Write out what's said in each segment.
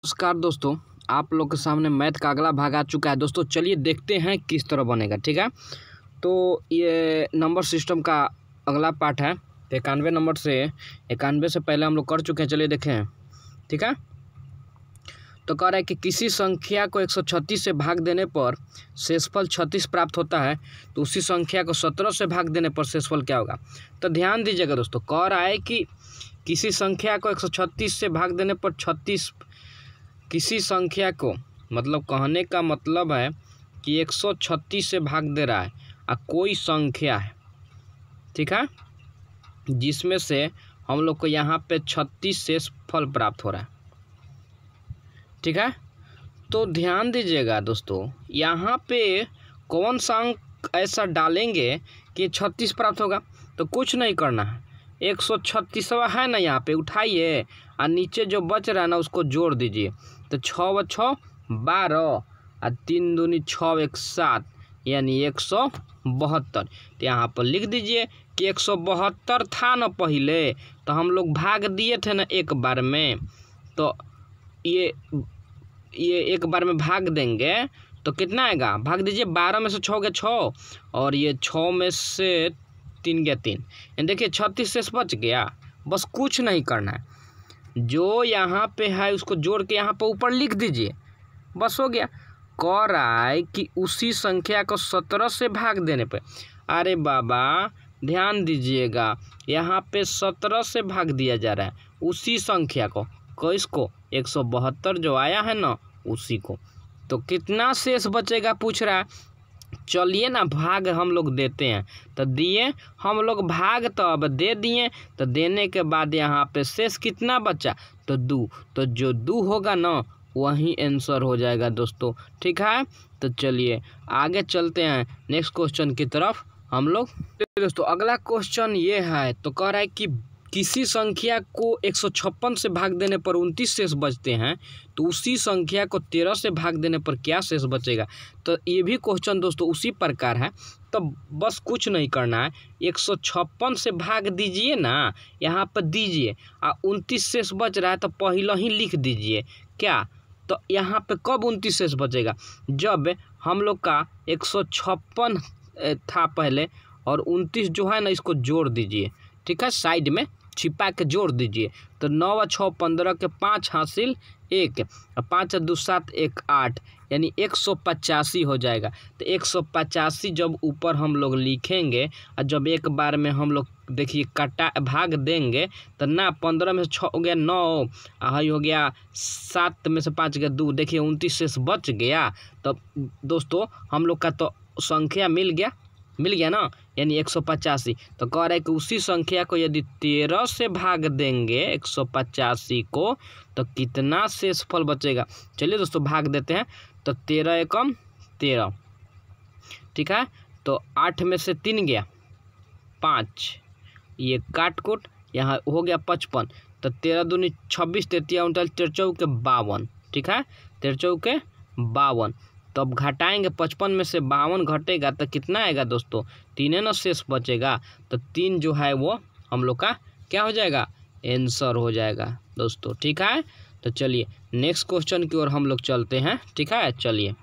नमस्कार दोस्तों, आप लोग के सामने मैथ का अगला भाग आ चुका है। दोस्तों चलिए देखते हैं किस तरह बनेगा। ठीक है, तो ये नंबर सिस्टम का अगला पार्ट है। 91 नंबर से 91 से पहले हम लोग कर चुके हैं। चलिए देखें। ठीक है, तो कह रहा है कि किसी संख्या को 136 से भाग देने पर शेषफल 36 प्राप्त होता है, तो उसी संख्या को 17 से भाग देने पर शेषफल क्या होगा। तो ध्यान दीजिएगा दोस्तों, कह रहा है कि किसी संख्या को 136 से भाग देने पर 36, किसी संख्या को, मतलब कहने का मतलब है कि 136 से भाग दे रहा है और कोई संख्या है, ठीक है, जिसमें से हम लोग को यहाँ पे 36 शेषफल प्राप्त हो रहा है। ठीक है, तो ध्यान दीजिएगा दोस्तों, यहाँ पे कौन सा अंक ऐसा डालेंगे कि 36 प्राप्त होगा। तो कुछ नहीं करना है, 136वां है ना, यहाँ पे उठाइए और नीचे जो बच रहा है ना उसको जोड़ दीजिए। तो 6 व 6 12 और 3 दूनी 6 1 7 यानी 172। तो यहाँ पर लिख दीजिए कि 172 था ना पहले, तो हम लोग भाग दिए थे ना एक बार में, तो ये एक बार में भाग देंगे तो कितना आएगा, भाग दीजिए। 12 में से 6 गया 6 और ये 6 में से 3 गया 3, देखिए 36 शेष बच गया। बस कुछ नहीं करना है, जो यहाँ पे है उसको जोड़ के यहाँ पे ऊपर लिख दीजिए, बस हो गया। कह रहा है कि उसी संख्या को 17 से भाग देने पे, अरे बाबा ध्यान दीजिएगा, यहाँ पे 17 से भाग दिया जा रहा है उसी संख्या को, किसको, 172 जो आया है ना उसी को। तो कितना शेष बचेगा पूछ रहा है। चलिए ना भाग हम लोग देते हैं। तो दिए हम लोग भाग, तो अब दे दिए, तो देने के बाद यहाँ पे शेष कितना बचा, तो 2। तो जो 2 होगा ना वही आंसर हो जाएगा दोस्तों। ठीक है, तो चलिए आगे चलते हैं नेक्स्ट क्वेश्चन की तरफ हम लोग। दोस्तों अगला क्वेश्चन ये है, तो कह रहा है कि किसी संख्या को 156 से भाग देने पर 29 शेष बचते हैं, तो उसी संख्या को 13 से भाग देने पर क्या शेष बचेगा। तो ये भी क्वेश्चन दोस्तों उसी प्रकार है। तो बस कुछ नहीं करना है, 156 से भाग दीजिए ना, यहाँ पर दीजिए और 29 शेष बच रहा है तो पहले ही लिख दीजिए क्या। तो यहाँ पे कब 29 शेष बचेगा, जब हम लोग का 156 था पहले और 29 जो है ना इसको जोड़ दीजिए। ठीक है, साइड में छिपा के जोड़ दीजिए। तो 9 व 6 15 के 5 हासिल 1 और 5 2 7 1 8 यानी 185 हो जाएगा। तो 185 जब ऊपर हम लोग लिखेंगे और जब एक बार में हम लोग देखिए कटा भाग देंगे, तो ना 15 में से 6 हो गया 9, हाई हो गया 7 में से 5 गया 2, देखिए 29 शेष बच गया। तो दोस्तों हम लोग का तो संख्या मिल गया ना, यानी 185। तो कह रहा है कि उसी संख्या को यदि 13 से भाग देंगे 185 को, तो कितना शेषफल बचेगा। चलिए दोस्तों भाग देते हैं। तो 13 एकम 13, ठीक है, तो 8 में से 3 गया 5, ये काट कूट यहाँ हो गया 55। तो 13 दूनी 26, 33 39 13 के 52, ठीक है, 13 के 52। तो अब घटाएंगे 55 में से 52 घटेगा तो कितना आएगा दोस्तों, 3 ना शेष बचेगा। तो 3 जो है वो हम लोग का क्या हो जाएगा, आंसर हो जाएगा दोस्तों। ठीक है, तो चलिए नेक्स्ट क्वेश्चन की ओर हम लोग चलते हैं। ठीक है, चलिए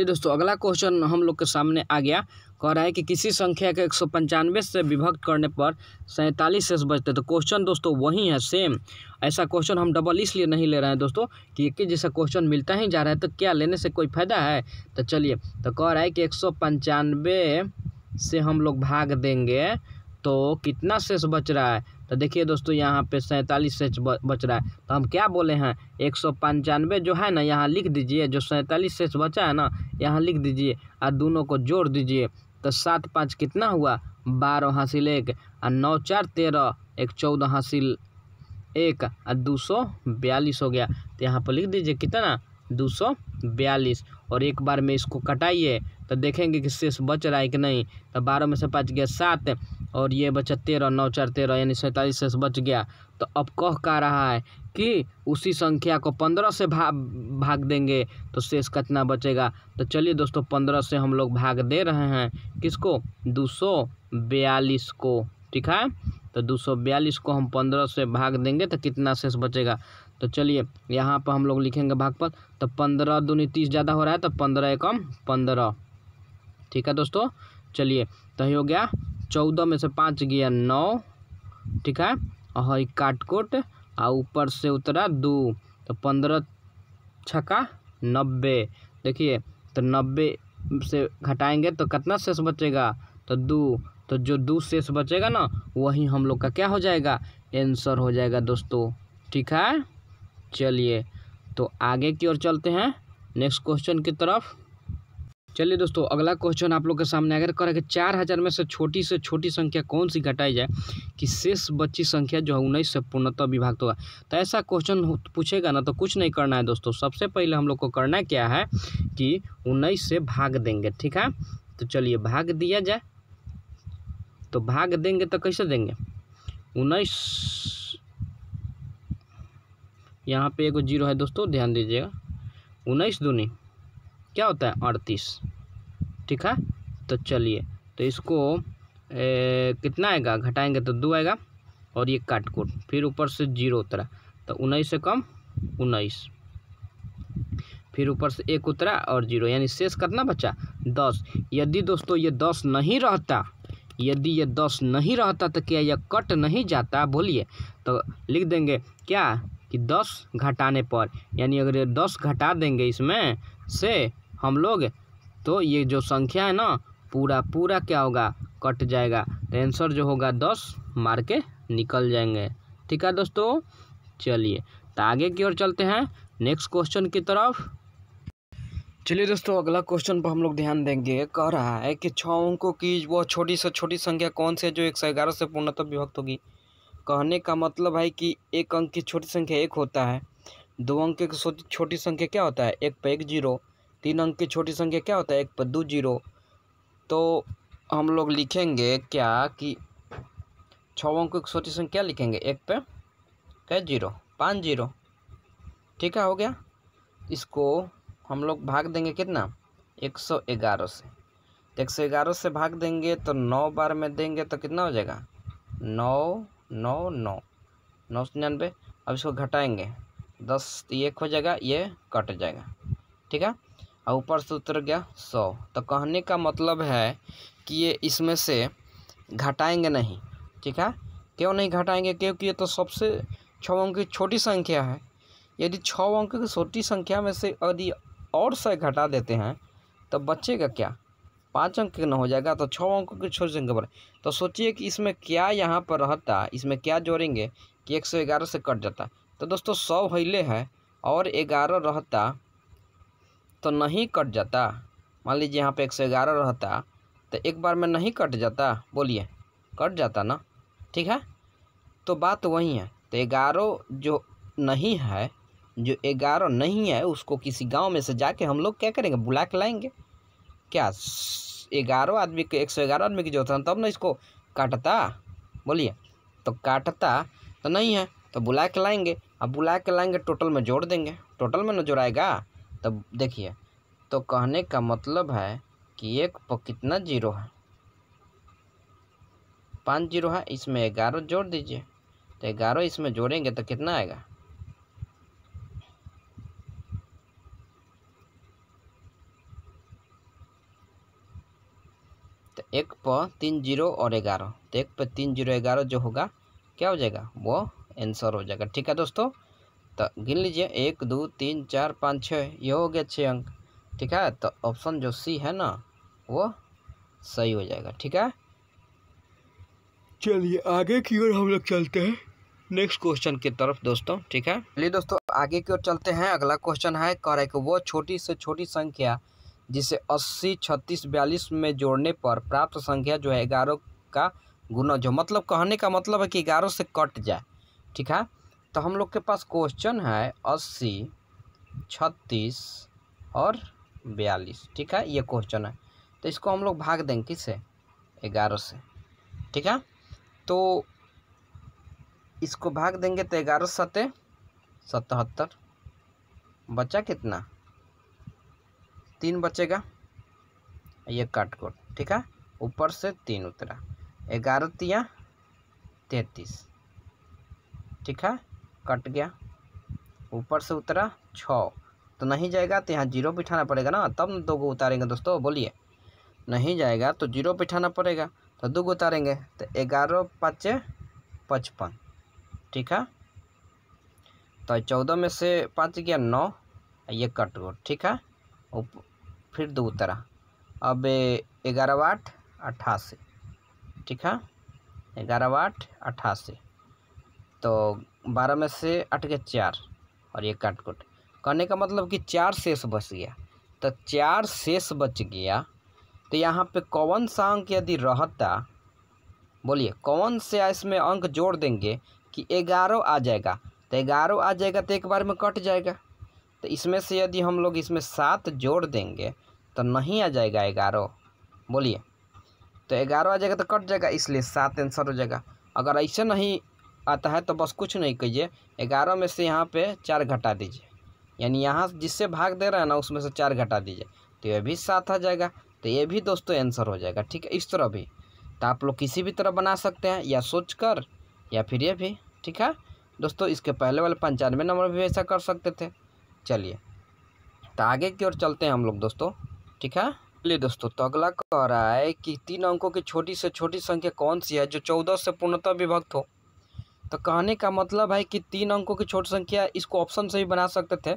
दोस्तों अगला क्वेश्चन हम लोग के सामने आ गया। कह रहा है कि किसी संख्या के 195 से विभक्त करने पर 47 शेष बचते। तो क्वेश्चन दोस्तों वही है, सेम। ऐसा क्वेश्चन हम डबल इसलिए नहीं ले रहे हैं दोस्तों कि एक ही जैसा क्वेश्चन मिलता ही जा रहा है, तो क्या लेने से कोई फायदा है। तो चलिए, तो कह रहा है कि 195 से हम लोग भाग देंगे तो कितना शेष बच रहा है। तो देखिए दोस्तों यहाँ पे 47 शेष बच रहा है। तो हम क्या बोले हैं, 195 जो है ना यहाँ लिख दीजिए, जो 47 शेष बचा है ना यहाँ लिख दीजिए और दोनों को जोड़ दीजिए। तो 7 5 कितना हुआ, 12 हासिल 1 और 9 4 13 1 14 हासिल 1 और 242 हो गया। तो यहाँ पर लिख दीजिए कितना, 242। और एक बार में इसको कटाइए तो देखेंगे कि शेष बच रहा है कि नहीं। तो 12 में से 5 गया 7 और ये बचा 13, 9 4 13 यानी 47 शेष बच गया। तो अब कह रहा है कि उसी संख्या को 15 से भाग देंगे तो शेष कितना बचेगा। तो चलिए दोस्तों 15 से हम लोग भाग दे रहे हैं किसको, 242 को। ठीक है, तो 242 को हम 15 से भाग देंगे तो कितना शेष बचेगा। तो चलिए यहाँ पर हम लोग लिखेंगे भागफल। तो 15 दूनी 30 ज़्यादा हो रहा है, तो 15 एकम 15। ठीक है दोस्तों, चलिए तो ये हो गया। 14 में से 5 गया 9, ठीक है, और काटकोट और ऊपर से उतरा 2, तो 15 छक्का 90। देखिए तो 90 से घटाएंगे तो कितना शेष बचेगा, तो 2। तो जो 2 शेष बचेगा ना, वही हम लोग का क्या हो जाएगा, आंसर हो जाएगा दोस्तों। ठीक है, चलिए तो आगे की ओर चलते हैं नेक्स्ट क्वेश्चन की तरफ। चलिए दोस्तों, अगला क्वेश्चन आप लोग के सामने अगर करें कि 4000 में से छोटी संख्या कौन सी घटाई जाए कि शेष बची संख्या जो है 19 से पूर्णतः विभाजित होगा। तो ऐसा क्वेश्चन पूछेगा ना, तो कुछ नहीं करना है दोस्तों। सबसे पहले हम लोग को करना क्या है कि 19 से भाग देंगे। ठीक है, तो चलिए भाग दिया जाए। तो भाग देंगे तो कैसे देंगे, 19, यहाँ पे एगो 0 है दोस्तों, ध्यान दीजिएगा। 19 दूनी क्या होता है, 38। ठीक है, तो चलिए तो इसको कितना आएगा, घटाएंगे तो 2 आएगा, और ये काटकोट, फिर ऊपर से 0 उतरा, तो 19 से कम 19, फिर ऊपर से 1 उतरा और 0, यानी शेष कितना बचा, 10। यदि दोस्तों ये 10 नहीं रहता, यदि ये 10 नहीं रहता तो क्या यह कट नहीं जाता, बोलिए। तो लिख देंगे क्या कि 10 घटाने पर, यानी अगर ये 10 घटा देंगे इसमें से हम लोग, तो ये जो संख्या है ना पूरा क्या होगा, कट जाएगा। तो आंसर जो होगा 10 मार के निकल जाएंगे। ठीक है दोस्तों, चलिए तो आगे की ओर चलते हैं नेक्स्ट क्वेश्चन की तरफ। चलिए दोस्तों, अगला क्वेश्चन पर हम लोग ध्यान देंगे। कह रहा है कि 6 अंकों की वह छोटी से छोटी संख्या कौन सी है जो 111 से पूर्णतः विभक्त होगी। कहने का मतलब है कि 1 अंक की छोटी संख्या 1 होता है, 2 अंक की छोटी संख्या क्या होता है, 1 पर 1 0, 3 अंक की छोटी संख्या क्या होता है, 1 पर 2 0। तो हम लोग लिखेंगे क्या कि 6 अंकों की छोटी संख्या लिखेंगे, 1 पे क्या 0, 5 0। ठीक है, हो गया। इसको हम लोग भाग देंगे कितना, 111 से। तो 111 से भाग देंगे तो 9 बार में देंगे तो कितना हो जाएगा, 9 9 9 999। अब इसको घटाएंगे, 10 ये 1 हो जाएगा, ये कट जाएगा। ठीक है, और ऊपर से उतर गया 100। तो कहने का मतलब है कि ये इसमें से घटाएंगे नहीं। ठीक है, क्यों नहीं घटाएंगे, क्योंकि ये तो सबसे 6 अंक की छोटी संख्या है। यदि 6 अंक की छोटी संख्या में से यदि और 100 घटा देते हैं तो बचेगा क्या, 5 अंक न हो जाएगा। तो 6 अंकों की छोटी संख्या पर, तो सोचिए कि इसमें क्या यहाँ पर रहता, इसमें क्या जोड़ेंगे कि 111 से कट जाता। तो दोस्तों 100 हिले है और 11 रहता तो नहीं कट जाता। मान लीजिए यहाँ पे 111 रहता तो एक बार में नहीं कट जाता, बोलिए, कट जाता ना। ठीक है, तो बात वही है। तो 11 जो नहीं है, जो 11 नहीं है उसको किसी गांव में से जाके हम लोग क्या करेंगे, बुला के लाएंगे। क्या 11 आदमी के 111 आदमी की जरूरत है, तब ना इसको काटता, बोलिए। तो काटता तो नहीं है, तो बुला के लाएंगे। अब बुला के लाएंगे, टोटल में जोड़ देंगे, टोटल में ना जोड़ाएगा। तब देखिए, तो कहने का मतलब है कि 1 पर कितना 0 है, 5 0 है, इसमें 11 जोड़ दीजिए। तो 11 इसमें जोड़ेंगे तो कितना आएगा, तो 1 पर 3 0 और 11, तो 1 पर 3 0 11 जो होगा क्या हो जाएगा, वो आंसर हो जाएगा। ठीक है दोस्तों, तो गिन लीजिए 1 2 3 4 5 6, ये हो गया 6 अंक। ठीक है, तो ऑप्शन जो सी है ना वो सही हो जाएगा। ठीक है, चलिए आगे की ओर हम लोग चलते हैं नेक्स्ट क्वेश्चन की तरफ दोस्तों। ठीक है, चलिए दोस्तों आगे की ओर चलते हैं। अगला क्वेश्चन है, कह रहा है कि वो छोटी से छोटी संख्या जिसे 80 36 42 में जोड़ने पर प्राप्त संख्या जो है 11 का गुना, जो मतलब कहने का मतलब है कि 11 से कट जाए। ठीक है, तो हम लोग के पास क्वेश्चन है 80 36 और 42। ठीक है, ये क्वेश्चन है। तो इसको हम लोग भाग देंगे किससे, 11 से। ठीक है, तो इसको भाग देंगे तो 11 सते 77, बचा कितना, 3 बचेगा, ये काटकोट। ठीक है, ऊपर से 3 उतरा, 11 तिया 33। ठीक है, कट गया, ऊपर से उतरा 6 तो नहीं जाएगा, तो यहाँ 0 बिठाना पड़ेगा ना, तब न 2 को उतारेंगे दोस्तों। बोलिए, नहीं जाएगा तो 0 बिठाना पड़ेगा, तो 2 को उतारेंगे तो 11 5 55। ठीक है, तो 14 में से 5 गया 9, ये कट गो। ठीक है, फिर 2 उतरा, अब 11 8 88। ठीक है, 11 8 88, तो 12 में से 8 के 4 और ये काट कुट। करने का मतलब कि 4 शेष बच गया, तो 4 शेष बच गया, तो यहाँ पे कौन सा अंक यदि रहता, बोलिए कौन से इसमें अंक जोड़ देंगे कि 11 आ जाएगा, तो 11 आ जाएगा तो एक बार में कट जाएगा। तो इसमें से यदि हम लोग इसमें 7 जोड़ देंगे तो नहीं आ जाएगा 11। बोलिए, तो 11 आ जाएगा तो कट जाएगा, इसलिए 7 आंसर हो जाएगा। अगर ऐसे नहीं आता है तो बस कुछ नहीं कीजिए, 11 में से यहाँ पे 4 घटा दीजिए, यानी यहाँ जिससे भाग दे रहा है ना उसमें से 4 घटा दीजिए, तो ये भी 7 आ जाएगा। तो ये भी दोस्तों आंसर हो जाएगा। ठीक है, इस तरह भी तो आप लोग किसी भी तरह बना सकते हैं, या सोच कर या फिर ये भी। ठीक है दोस्तों, इसके पहले वाले 95 नंबर भी ऐसा कर सकते थे। चलिए तो आगे की ओर चलते हैं हम लोग दोस्तों। ठीक है, चलिए दोस्तों, तो अगला कह रहा है कि 3 अंकों की छोटी से छोटी संख्या कौन सी है जो 14 से पूर्णतः विभक्त हो। तो कहने का मतलब है कि 3 अंकों की छोटी संख्या, इसको ऑप्शन से ही बना सकते थे।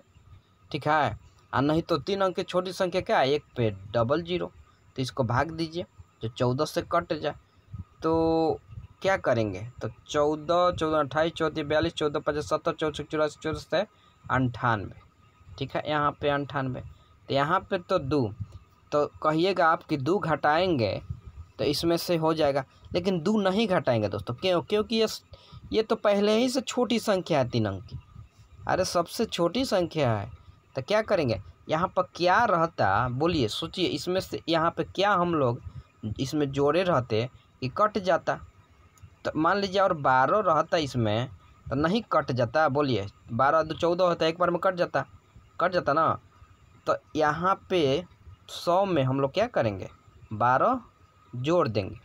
ठीक है, और नहीं तो 3 अंक की छोटी संख्या क्या है, 1 पे 00, तो इसको भाग दीजिए जो 14 से कट जाए। तो क्या करेंगे, तो 14 14 28 34 42 14 50 70 64 84 84 98। ठीक है, यहाँ पे 98, तो यहाँ पे तो 2, तो कहिएगा आप कि 2 घटाएंगे तो इसमें से हो जाएगा, लेकिन 2 नहीं घटाएंगे दोस्तों। क्यों? क्योंकि ये तो पहले ही से छोटी संख्या है 3 अंक की। अरे सबसे छोटी संख्या है, तो क्या करेंगे, यहाँ पर क्या रहता, बोलिए सोचिए, इसमें से यहाँ पे क्या हम लोग इसमें जोड़े रहते कि कट जाता। तो मान लीजिए और 12 रहता इसमें, तो नहीं कट जाता। बोलिए 12 2 14 होता है, एक बार में कट जाता ना। तो यहाँ पे 100 में हम लोग क्या करेंगे, 12 जोड़ देंगे।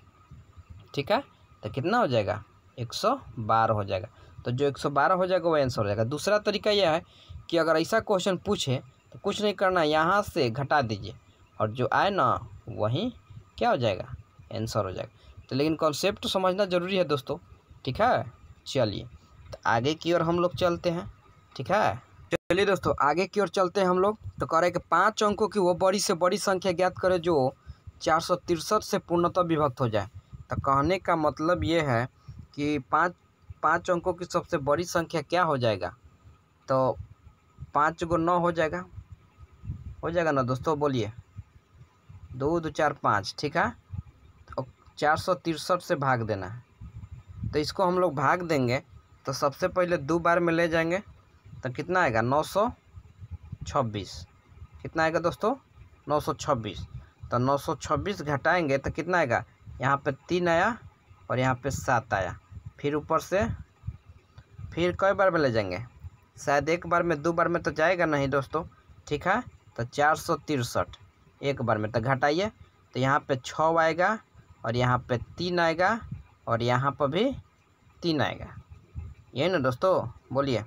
ठीक है, तो कितना हो जाएगा, 112 हो जाएगा। तो जो 112 हो जाएगा वो आंसर हो जाएगा। दूसरा तरीका यह है कि अगर ऐसा क्वेश्चन पूछे तो कुछ नहीं करना, यहाँ से घटा दीजिए और जो आए ना वही क्या हो जाएगा, आंसर हो जाएगा। तो लेकिन कॉन्सेप्ट समझना ज़रूरी है दोस्तों। ठीक है, चलिए तो आगे की ओर हम लोग चलते हैं। ठीक है, चलिए दोस्तों आगे की ओर चलते हैं हम लोग। तो कह रहे हैं कि 5 अंकों की वो बड़ी से बड़ी संख्या ज्ञात करें जो 463 से पूर्णतः विभक्त हो जाए। तो कहने का मतलब ये है कि 5 अंकों की सबसे बड़ी संख्या क्या हो जाएगा, तो 5 × 9 हो जाएगा ना दोस्तों। बोलिए 2 2 4 5। ठीक है, तो 463 से भाग देना है, तो इसको हम लोग भाग देंगे। तो सबसे पहले 2 बार में ले जाएंगे तो कितना आएगा, 926। कितना आएगा दोस्तों, 926। तो 926 घटाएंगे तो कितना आएगा, यहाँ पे 3 आया और यहाँ पे 7 आया। फिर ऊपर से फिर कई बार में ले जाएंगे, शायद एक बार में, 2 बार में तो जाएगा नहीं दोस्तों। ठीक है, तो 463 एक बार में, तो घटाइए तो यहाँ पे 6 आएगा और यहाँ पे 3 आएगा और यहाँ पर भी 3 आएगा। यही ना दोस्तों, बोलिए।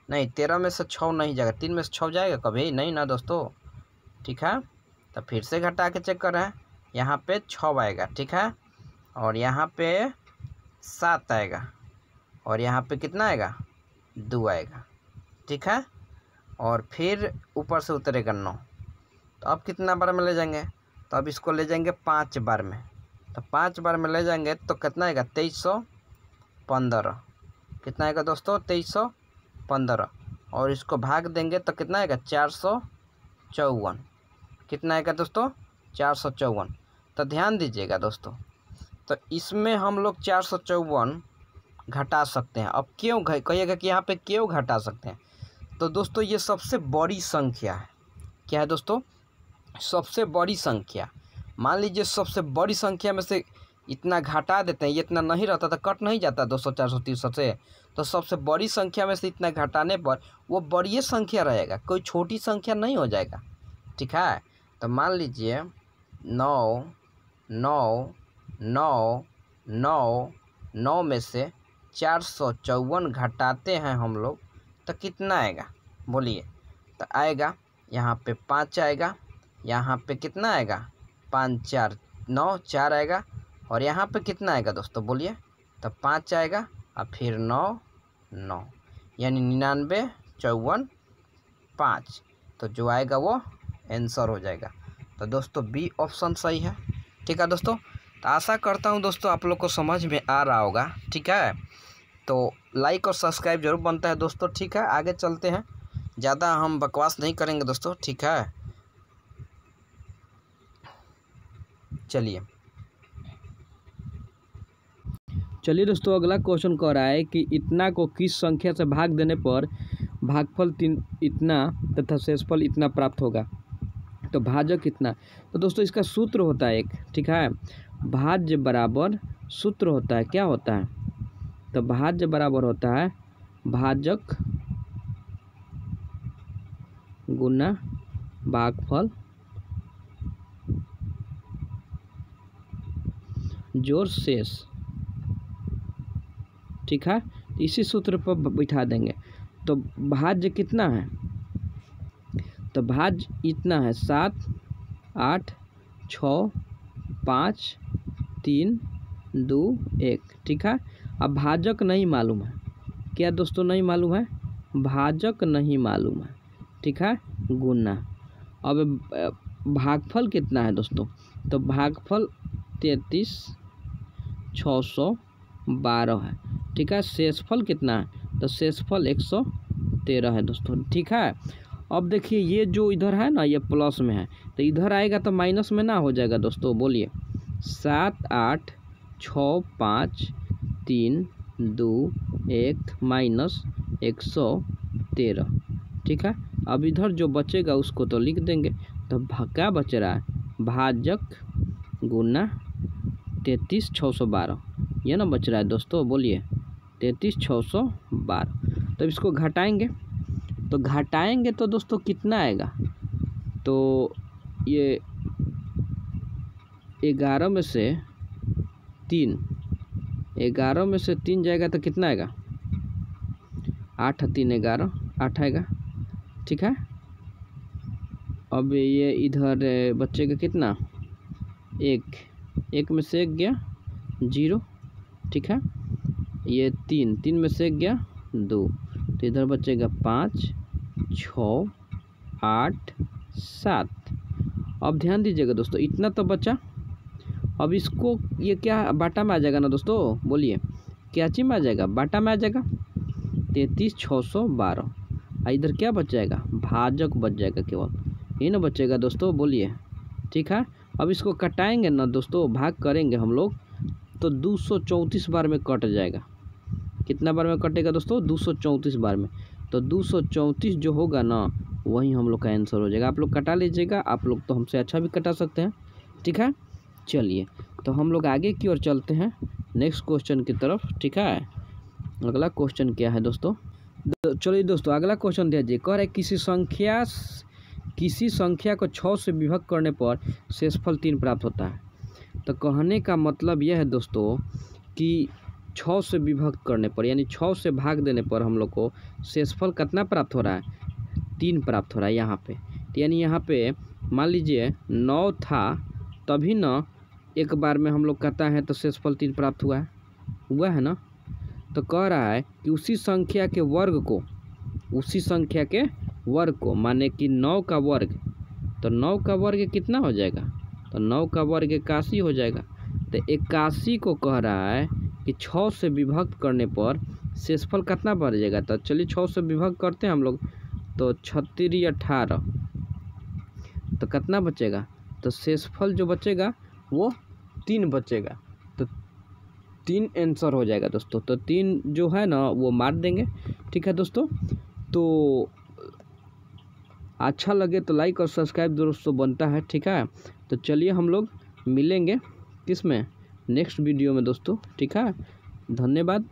नहीं 13 में से 6 नहीं जाएगा, 3 में से 6 जाएगा कभी नहीं ना दोस्तों। ठीक है, तो फिर से घटा के चेक कर रहे हैं, यहाँ पे 6 आएगा। ठीक है, और यहाँ पे 7 आएगा और यहाँ पे कितना आएगा, 2 आएगा। ठीक है, और फिर ऊपर से उतरेगा 9। तो अब कितना बार में ले जाएंगे, तो अब इसको ले जाएंगे 5 बार में। तो 5 बार में ले जाएंगे तो कितना आएगा, 2315। कितना आएगा दोस्तों, 2315। और इसको भाग देंगे तो कितना आएगा, 454। कितना आएगा दोस्तों, 454। तो ध्यान दीजिएगा दोस्तों, तो इसमें हम लोग 454 घटा सकते हैं। अब क्यों कहिएगा कि यहाँ पे क्यों घटा सकते हैं, तो दोस्तों ये सबसे बड़ी संख्या है। क्या है दोस्तों, सबसे बड़ी संख्या। मान लीजिए सबसे बड़ी संख्या में से इतना घटा देते हैं, ये इतना नहीं रहता तो कट नहीं जाता 200 463 से। तो सबसे बड़ी संख्या में से इतना घटाने पर वो बड़ी संख्या रहेगा, कोई छोटी संख्या नहीं हो जाएगा। ठीक है, तो मान लीजिए 9 9 9 9 9 में से 454 घटाते हैं हम लोग, तो तो कितना आएगा बोलिए। तो आएगा यहाँ पे 5 आएगा, यहाँ पे कितना आएगा 5 4 9 4 आएगा, और यहाँ पे कितना आएगा दोस्तों बोलिए। तो 5 आएगा और फिर 9 9, यानी 99 54 5। तो जो आएगा वो आंसर हो जाएगा। तो दोस्तों बी ऑप्शन सही है। ठीक है दोस्तों, तो आशा करता हूँ दोस्तों आप लोग को समझ में आ रहा होगा। ठीक है, तो लाइक और सब्सक्राइब जरूर बनता है दोस्तों। ठीक है, आगे चलते हैं, ज़्यादा हम बकवास नहीं करेंगे दोस्तों। ठीक है, चलिए दोस्तों, अगला क्वेश्चन कह रहा है कि इतना को किस संख्या से भाग देने पर भागफल 3 इतना तथा शेषफल इतना प्राप्त होगा। तो भाजक इतना। तो दोस्तों इसका सूत्र होता है एक, ठीक है, भाज्य बराबर सूत्र होता है, क्या होता है। तो भाज्य बराबर होता है भाजक गुना भागफल जोड़ शेष। ठीक है, इसी सूत्र पर बिठा देंगे। तो भाज्य कितना है, तो भाज्य इतना है 7 8 6 5 3 2 1। ठीक है, अब भाजक नहीं मालूम है, क्या दोस्तों नहीं मालूम है, भाजक नहीं मालूम है। ठीक है, गुना। अब भागफल कितना है दोस्तों, तो भागफल 33 612 है। ठीक है, शेषफल कितना है, तो शेषफल 113 है दोस्तों। ठीक है, अब देखिए ये जो इधर है ना ये प्लस में है, तो इधर आएगा तो माइनस में ना हो जाएगा दोस्तों बोलिए। 7 8 6 5 3 2 1 माइनस 113। ठीक है, अब इधर जो बचेगा उसको तो लिख देंगे। तो क्या बच रहा है, भाजक गुना 33 612, ये ना बच रहा है दोस्तों बोलिए 33 612। तो इसको घटाएंगे, तो घटाएंगे तो दोस्तों कितना आएगा, तो ये 11 में से 3, 11 में से 3 जाएगा तो कितना आएगा 8 3 11 8 आएगा। ठीक है, अब ये इधर बचेगा कितना 1 में से 1 गया 0। ठीक है, ये 3 में से 1 गया 2, तो इधर बचेगा 5 6 8 7। अब ध्यान दीजिएगा दोस्तों, इतना तो बचा। अब इसको ये क्या बाटा में आ जाएगा ना दोस्तों बोलिए, क्या चीज में आ जाएगा, बाटा में आ जाएगा 33 612। इधर क्या बच जाएगा, भाजक बच जाएगा, केवल ये ना बचेगा दोस्तों बोलिए। ठीक है, अब इसको कटाएंगे ना दोस्तों, भाग करेंगे हम लोग तो 234 बार में कट जाएगा। कितना बार में कटेगा दोस्तों, 234 बार में। तो 234 जो होगा ना वही हम लोग का आंसर हो जाएगा। आप लोग कटा लीजिएगा, आप लोग तो हमसे अच्छा भी कटा सकते हैं। ठीक है, चलिए तो हम लोग आगे की ओर चलते हैं नेक्स्ट क्वेश्चन की तरफ। ठीक है, अगला क्वेश्चन क्या है दोस्तों, चलिए दोस्तों अगला क्वेश्चन दीजिए। कह रहे किसी संख्या को 6 से विभक्त करने पर शेषफल 3 प्राप्त होता है। तो कहने का मतलब यह है दोस्तों कि 6 से विभक्त करने पर यानी 6 से भाग देने पर हम लोग को शेषफल कितना प्राप्त हो रहा है, 3 प्राप्त हो रहा है यहाँ पे। तो यानी यहाँ पे मान लीजिए 9 था, तभी ना एक बार में हम लोग कहता है तो शेषफल 3 प्राप्त हुआ है ना। तो कह रहा है कि उसी संख्या के वर्ग को माने कि 9 का वर्ग, तो 9 का वर्ग कितना हो जाएगा, तो 9 का वर्ग 81 हो जाएगा। तो 81 को कह रहा है कि 6 से विभक्त करने पर शेषफल कितना बढ़ जाएगा। तो चलिए 6 से विभक्त करते हैं हम लोग, तो 36 18, तो कितना बचेगा, तो शेषफल जो बचेगा वो 3 बचेगा। तो 3 आंसर हो जाएगा दोस्तों। तो 3 जो है ना वो मार देंगे। ठीक है दोस्तों, तो अच्छा लगे तो लाइक और सब्सक्राइब दोस्तों बनता है। ठीक है, तो चलिए हम लोग मिलेंगे किस में, नेक्स्ट वीडियो में दोस्तों। ठीक है, धन्यवाद।